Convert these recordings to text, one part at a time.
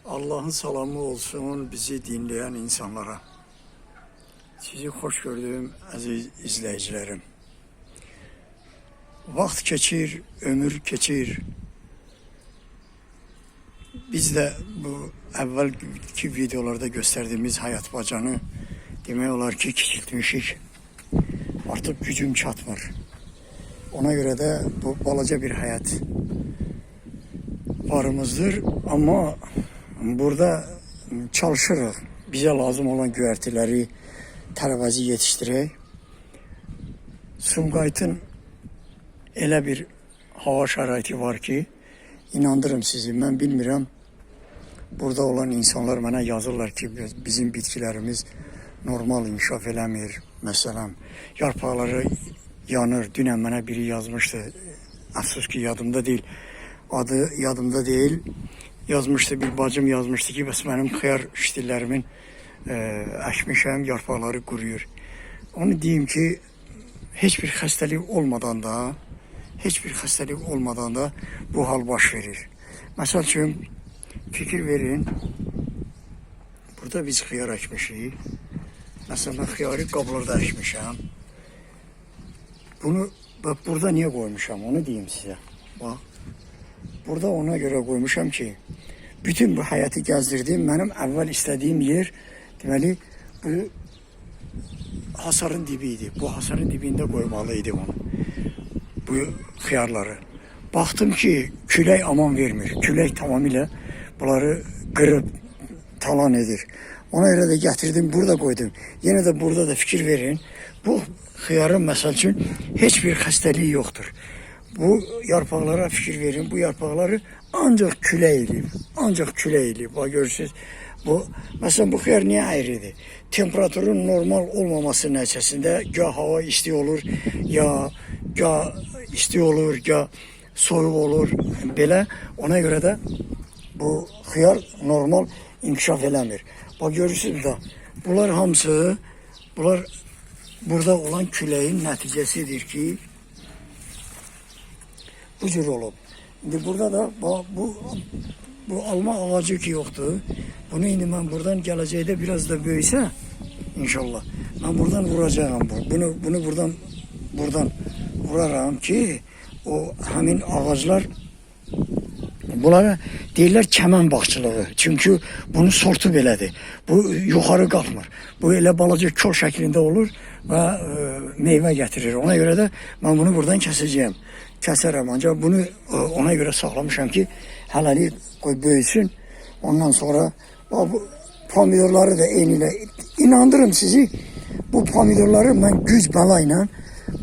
Allah'ın salamı olsun bizi dinleyen insanlara. Sizi hoş gördüğüm aziz izleyicilerim. Vaxt geçir, ömür geçir. Biz de bu evvelki videolarda gösterdiğimiz hayat bacanı demək olar ki kiçiltmişik. Artık gücüm çatmır. Ona göre de bu balaca bir hayat varımızdır. Ama burada çalışırıq. Bize lazım olan güvertileri, tərəvəzi yetişdirək. Sumqayıtın elə bir hava şəraiti var ki, inandırım sizi, mən bilmirəm. Burada olan insanlar mənə yazırlar ki, bizim bitkilərimiz normal inkişaf eləmir. Məsələn, yarpaqları yanır. Dünən mənə biri yazmışdı. Əfsus ki, yadımda deyil. Adı yadımda deyil. Yazmışdı, bir bacım yazmışdı ki, bəs mənim xiyar ştillərimin əkmişəm, yarpaqları quruyur. Onu deyim ki, heç bir xəstəlik olmadan da bu hal baş verir. Məsəl üçün, fikir verin, burada biz xiyar əkmişik. Məsələn, mən xiyarı qablarda əkmişəm. Bunu burada niye koymuşam, onu diyeyim size. Bak, burada ona göre koymuşam ki, bütün bu hayatı gezdirdiğim, benim evvel istediğim yer, deməli, bu hasarın dibiydi. Bu hasarın dibinde koymalıydı onu. Bu xiyarları. Baktım ki, külək aman vermir. Külək tamamıyla bunları qırıb talan edir. Ona göre de getirdim, burada koydum. Yine de burada da fikir verin. Bu xiyarın məsəl üçün heç bir xəstəliyi yoxdur. Bu yarpaqlara fikir verin. Bu yarpaqları ancaq külək eləyib. Ancaq külək eləyib. Bax görürsünüz. Məsələn, bu xiyar niyə ayrıdır? Temperaturun normal olmaması nəticəsində gah hava isti olur, ya isti olur, ya soyuq olur. Belə ona görə də bu xiyar normal inkişaf eləmir. Bax görürsünüz da, bunlar hamısı, burada olan küləyin nəticəsidir ki, bu cür olub. İndi burada da bu alma ağacı ki yoxdur. Bunu indi mən buradan gələcəkdə biraz da böyüsə, inşallah, mən buradan vuracağım. Bunu buradan vuraram ki, o həmin ağaclar, bunlara deyirlər kəmən bağçılığı. Çünkü bunun sortu belədir. Bu yuxarı qalxmır. Bu elə balaca kol şəklində olur və meyvə gətirir. Ona görə də mən bunu buradan kəsəcəyəm. Kəsərəm. Ancaq bunu ona görə saxlamışam ki, hələlik qoy böyüsün. Ondan sonra bu pomidorları da eynilə inandırım sizi. Bu pomidorları mən güc bəla ilə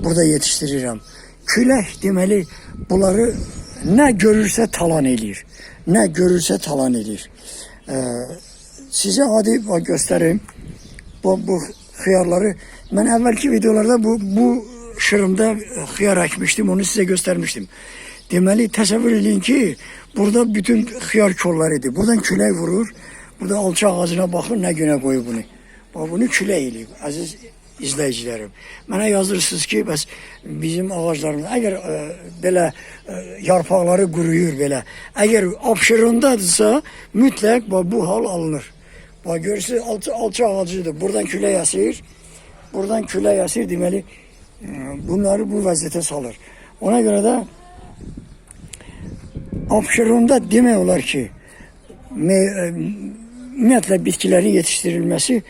burada yetiştirirəm. Külək deməli bunları ne görürse talan eləyir. Ne görürse talan eləyir. Size hadi göstereyim. Bu xiyarları ben evvelki videolarda bu şırımda xiyar əkmişdim. Onu size göstermiştim. Deməli təsəvvür edin ki, burada bütün xiyar kollarıdır. Buradan külək vurur. Burada alça ağacına baxın ne güne koyuyor bunu. Bunu külək eləyib. Aziz izleyicilerim. Mənə yazırsınız ki, bəs bizim ağaclarımız, əgər belə yarpaqları quruyur belə, əgər Abşerondadırsa, mütləq bu hal alınır. Bax, görürsünüz, alça ağacıdır. Buradan külək əsir, deməli, bunları bu vəziyyətə salır. Ona görə də Abşeronda demək olar ki, ümumiyyətlə bitkilərin yetiştirilməsi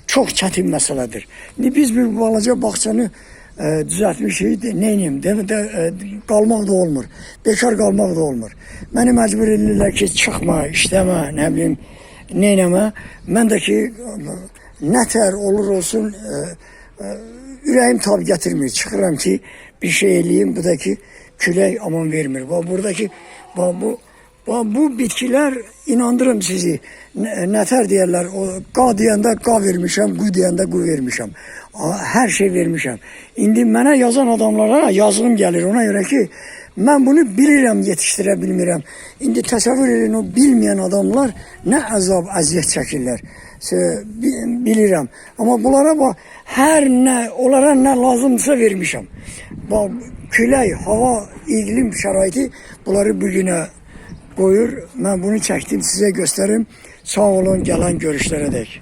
çok çətin məsələdir. Biz bir balaca bağçanı düzəltmişik, neyniyim, qalmaq da olmur, bekar qalmaq da olmur. Məni məcbur edirlər ki, çıxma, işləmə, nə bilim, neynəmə. Mən də ki, nətər olur olsun, ürəyim tab gətirmir. Çıxıram ki, bir şey eləyim, bu da ki, külək aman vermir. Buradakı, bu bitkiler inandırım sizi, nətər deyərlər, qa deyəndə qa vermişəm, qu deyəndə qu vermişəm. Hər şey vermişəm. İndi mənə yazan adamlara yazığım gəlir. Ona görə ki, mən bunu bilirəm, yetişdirə bilmirəm. İndi təsəvvür edin, o bilməyən adamlar nə əzab, əziyyət çəkirlər. Bilirəm. Amma bunlara bax, onlara nə lazımdırsa vermişəm. Bax, külək, hava, iqlim şəraiti bunları bugünə qoyur. Mən bunu çəkdim, sizə göstərim. Sağ olun, gələn görüşlərə dək.